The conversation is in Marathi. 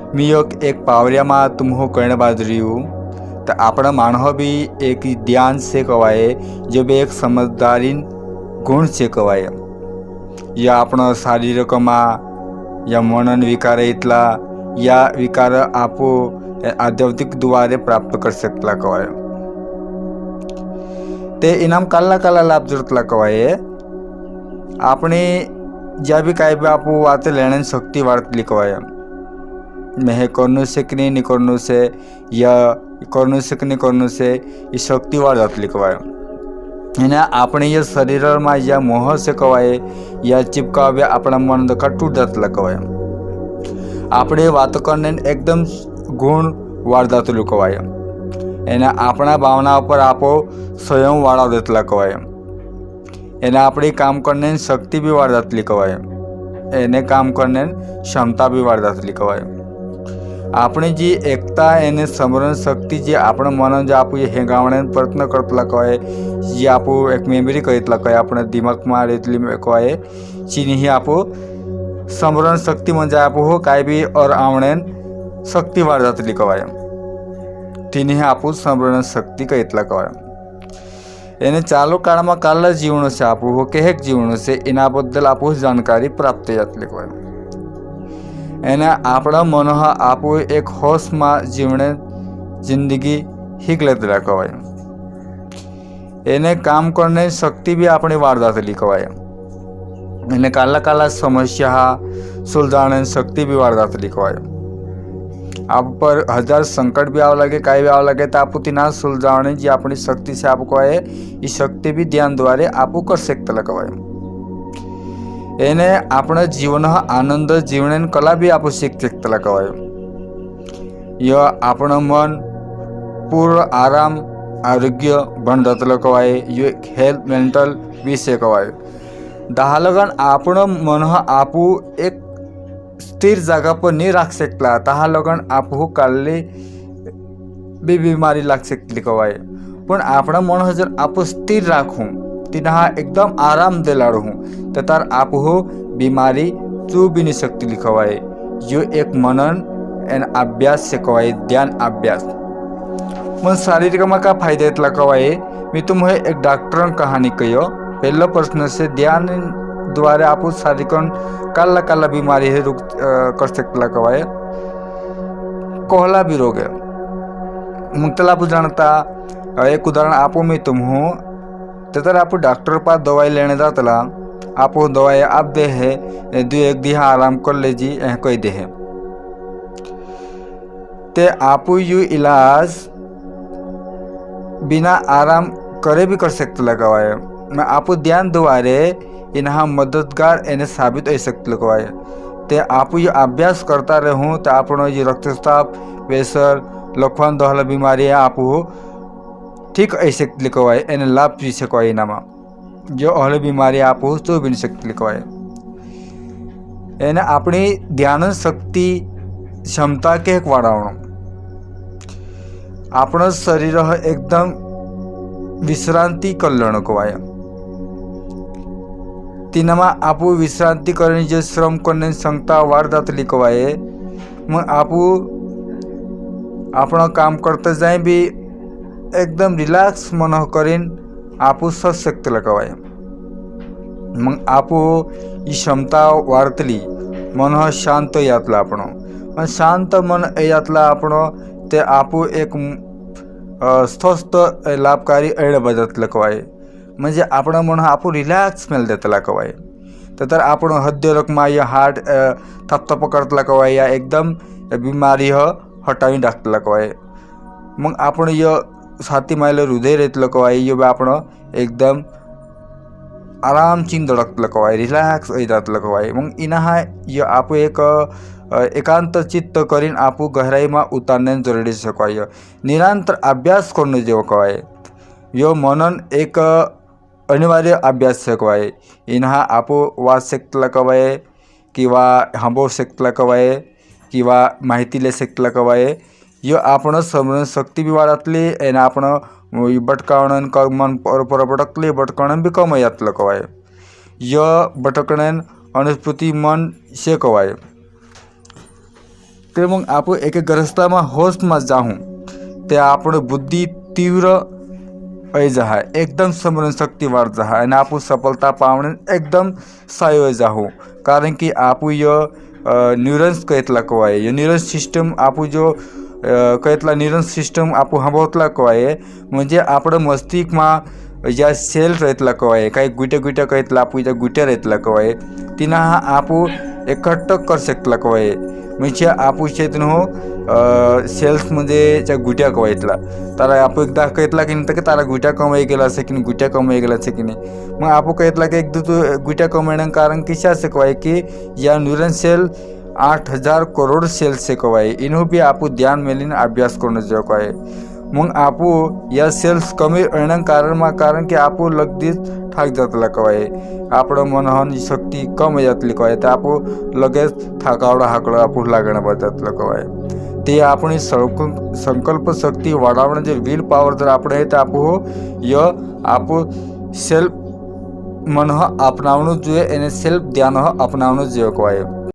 मी एक पावऱ्यामा तुम्हो कर्ण बाजरियू तो अपना मानव भी एक ध्यान से कवाए जो भी एक समझदारी गुण से कवाए या अपना शारीरिक या मनन विकार इतला या विकार आपो आध्यात्मिक द्वारे प्राप्त कर सकला कवाए ते इनाम काला काला लाभ जरूरतला कवाए आपने ज्या भी काय भी आपो वाते लेने शक्ति वाढतली कवाए मैं हे करनू से कि नहीं करनू से या करनू से कि नहीं करनू से ये शक्ति वाढ जातली कवाए एना आपणे या शरीर में या मोह से कवाए या चिपकावे अपना मन टूट जातला कवाए आपणे वात करने एकदम गुण वाढ जातलू कवाए एना अपना भावना पर आपो स्वयं वाढा देतला कवाए एना अपनी काम करने शक्ति भी वाढ जातली कवाए एने काम करने क्षमता भी वाढ जातली कवाए आपणी जी एकता एने स्मरण शक्ति जी आपण मन जे आप हेंगावणे प्रयत्न करतला कवाय जी आप एक मेमरी करीतला कवाय आपण दिमाग में रेतली कवाय चीनी आप स्मरण शक्ति म्हणजे आप हो काय भी और आवणे शक्ति वाढ जातली कवाय तिनी आप स्मरण शक्ति करीतला कवाय एने चालू काळ में काल जीवन से आप हो के एक जीवन से एना बद्दल आप जानकारी प्राप्त जातली कवाय एना आपणा मन आप एक होश में जीवने जिंदगी हिगले दिला कवाय एने काम करने शक्ति भी अपनी वाढ जातली कवाय एने काला काला समस्या सुलझाने शक्ति भी वाढ जातली कवाय आप पर हजार संकट भी आव लगे काय भी आव लगे तो आप तिना सुलझाने जी अपनी शक्ति से आप कवाय ये शक्ति भी ध्यान द्वारे आप कर सकता कवाय एने आपण जीवन आनंद जीवन कला भी आप शिक सकता कवाय यह आपण मन पूर्ण आराम आरोग्य बन जातलं कवाय यो हेल्थ मेंटल विषय कवाय दहा लगन आपण मन आप एक स्थिर जागा पर नहीं रख सकला दहा लगन आप काले भी बीमारी लग सकती कवाय पण आपण मन जर आप स्थिर राखूं तिना एकदम आराम दिला रहूं तो तार आप हो बीमारी चू भी नहीं सकती लिखवाए यो एक मनन एन अभ्यास से कवाए ध्यान अभ्यास मन शारीरिक में का फायदा इतला कवाए मैं तुम्हें एक डॉक्टर कहानी कहो पहला प्रश्न से ध्यान द्वारा आप शारीरिक काला काला बीमारी है रुक कर सकता कवाए कोहला भी रोग है मुक्तला आप जानता एक उदाहरण आपो मैं तुम हूँ तर आप डॉक्टर पास दवाई लेने जातला आप दवाई आप दे है एक दिन आराम कर ले जी कह दे है ते आप यू इलाज बिना आराम करे भी कर सकते लगवाए मैं आप ध्यान द्वारे इन्हा मददगार एने साबित हो सकते लगवाए ते आप ये अभ्यास करता रहूँ तो आप ये रक्तचाप प्रेशर लखवान दहला बीमारी है आप ठीक ऐसे लिखवाए एने लाभ भी सकवाए नामा जो अहले बीमारी आप हो तो भी नहीं सकती लिखवाए एने अपनी ध्यान शक्ति क्षमता के एक वाढावणं आपण शरीर एकदम विश्रांति कल्याण कवाय तिनामा आप विश्रांति करने जो श्रम करने क्षमता वाढ जातली कवाय मग आपण काम करते जाए भी एकदम रिलैक्स मन करीन आप सच सकते लगावाय मग आप ही क्षमता वाढतली मन शांत यातला आपण शांत मन यातला आपण ते आप एक स्वस्थ लाभकारी ऐड बदतलं कवाय म्हणजे आपण मन आप रिलॅक्स मेल देतला कवाय तर आपण हृदय रकमा या हार्ट थपथप करतला कवाय या एकदम बीमारी हटावी टाकतला कवाय मग आपण य छाती मायला हृदय रेतलं कवाय यो आपण एकदम आराम चिन धडकतलं कवाय रिलॅक्स जातलं कवाय मग इना हा य आप एक एकांत चित्त करीन आप गहराई में उतारने जरूरी सकवाय निरंतर अभ्यास करने जेव कवाय यो मनन एक अनिवार्य अभ्यास सकवाय इन्हा आप वाच शकतला कवाय किंवा हांबवू शकतला कवाय किंवा माहिती ले शकतला कवाय यो आपण समरण शक्ती भी वाढतली एना आपण भटकावणन मन पर भटकली भटकणन भी कम यातलं कवाय य भटकणन अनुस्मृती मन से कवाय તે મગ આપણું એકાગ્રતામાં હોશમાં જાઉં તે આપણું બુદ્ધિ તીવ્ર થઈ જાય, એકદમ સ્મરણ શક્તિ વાળ જાય અને આપણું સફળતા પામણે એકદમ સાયો જાઉં. કારણ કે આપણું ન્यूरन्स कयतला कवाय न्यूरन्स सिस्टम आपण जो कयतला न्यूरन्स सिस्टम आपण हबवतला कवाय म्हणजे आपलं मस्तिष्कમાં ज्या सेल રહેતલા કવાય काही गुट्या गुट्या कयतला आपण ज्या गुट्या રહેતલા कवाय तिना आपण एकट्ठ कर शकतला कवाय म्हणजे आपण शेतनो सेल्स म्हणजे त्या गुट्या कवायतला तारा आपण एकदा कयतला की नाही तर तारा गुट्या कमाई गेला असे की गुट्या कमाई गेला असे की नाही. मग आपण कयतला की एक दो गुट्या कमायनं कारण किशा से कवाय की या न्यूरन सेल 8000 करोड़ सेल से कवाय इन्हों भी आप ध्यान मेलीने अभ्यास करने जो कवाय. मग आपण या सेल्स कमी येणं कारण की आपण लगेच ठाक जातला कवाय आपलं मनोहन शक्ती कमी जातली कवाय तर आपण लगेच थाकावडा हाकलं आपण लागणं बजातलं कवाय. ते आपण संकल्प शक्ती वाढवणं जे विल पॉवर जर आपण आहे तर आपण सेल्फ मन अपनावणं જોઈએ અને સેલ્ફ ધ્યાન અપનાવણું જોઈએ કવાય.